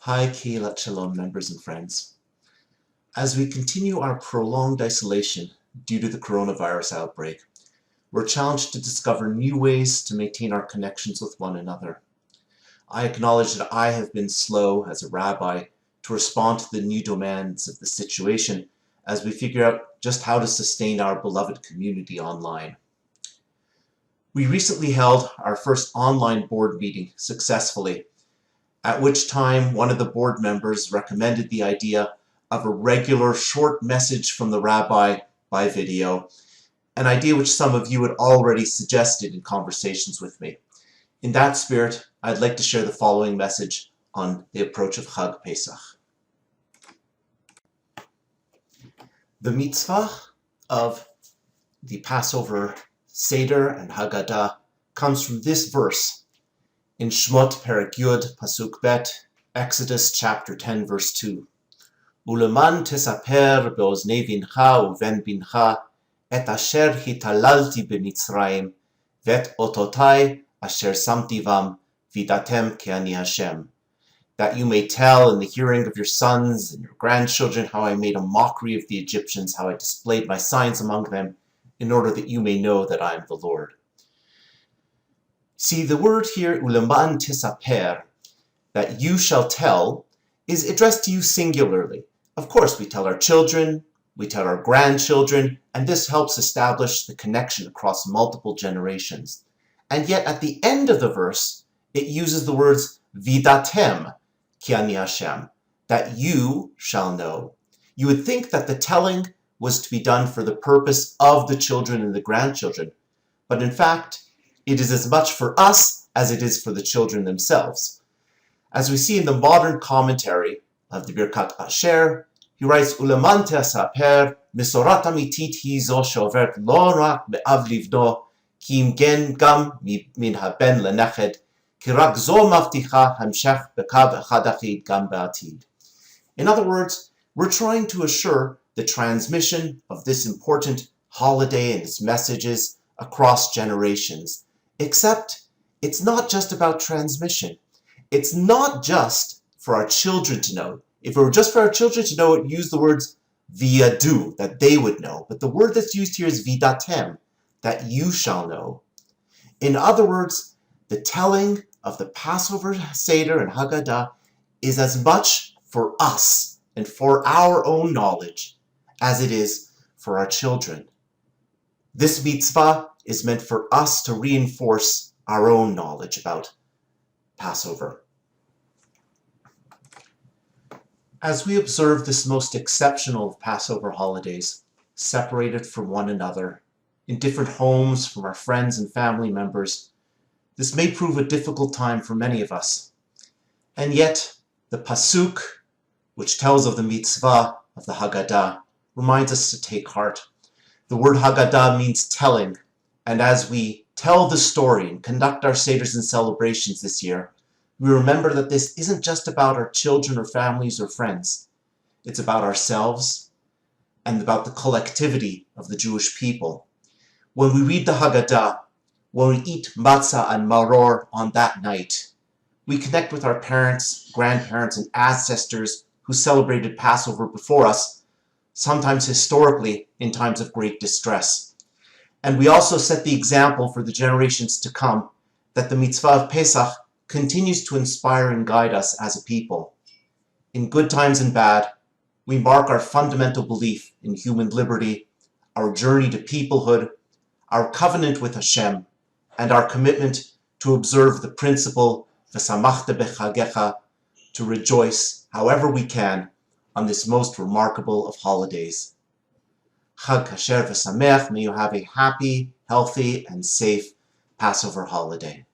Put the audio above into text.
Hi, Kehilat Shalom members and friends. As we continue our prolonged isolation due to the coronavirus outbreak, we're challenged to discover new ways to maintain our connections with one another. I acknowledge that I have been slow as a rabbi to respond to the new demands of the situation as we figure out just how to sustain our beloved community online. We recently held our first online board meeting successfully, at which time one of the board members recommended the idea of a regular short message from the rabbi by video, an idea which some of you had already suggested in conversations with me. In that spirit, I'd like to share the following message on the approach of Chag Pesach. The mitzvah of the Passover Seder and Haggadah comes from this verse in Shmot Perek Yud Pasuk Bet, Exodus chapter 10 verse 2. Uleman tesaper beoznei vincha uven bincha et asher hitalalti b'Mitzrayim vet ototai asher samti vam vidatem ki ani Hashem. That you may tell in the hearing of your sons and your grandchildren how I made a mockery of the Egyptians, how I displayed my signs among them, in order that you may know that I am the Lord. See, the word here, uleman tesaper, that you shall tell, is addressed to you singularly. Of course, we tell our children, we tell our grandchildren, and this helps establish the connection across multiple generations. And yet, at the end of the verse, it uses the words vidatem ki ani Hashem, that you shall know. You would think that the telling was to be done for the purpose of the children and the grandchildren, but in fact, it is as much for us as it is for the children themselves. As we see in the modern commentary of the Birkat Asher, he writes, Uleman tesaper misorat amitit hi zo she'overt lo rak be'av livno ki im gen gam min haben leneched ki rak zo mavticha hamshech bekav echad achid gam be'atid. In other words, we're trying to assure the transmission of this important holiday and its messages across generations. Except, it's not just about transmission. It's not just for our children to know. If it were just for our children to know, it use the words viyadu, that they would know. But the word that's used here is vidatem, that you shall know. In other words, the telling of the Passover Seder and Haggadah is as much for us and for our own knowledge as it is for our children. This mitzvah is meant for us to reinforce our own knowledge about Passover. As we observe this most exceptional of Passover holidays, separated from one another, in different homes from our friends and family members, this may prove a difficult time for many of us. And yet, the Pasuk, which tells of the mitzvah of the Haggadah, reminds us to take heart. The word Haggadah means telling, and as we tell the story and conduct our seders and celebrations this year, we remember that this isn't just about our children or families or friends. It's about ourselves and about the collectivity of the Jewish people. When we read the Haggadah, when we eat matzah and maror on that night, we connect with our parents, grandparents, and ancestors who celebrated Passover before us, sometimes historically in times of great distress. And we also set the example for the generations to come that the mitzvah of Pesach continues to inspire and guide us as a people. In good times and bad, we mark our fundamental belief in human liberty, our journey to peoplehood, our covenant with Hashem, and our commitment to observe the principle v'samachta b'chagecha, to rejoice however we can on this most remarkable of holidays. Chag Sameach, may you have a happy, healthy, and safe Passover holiday.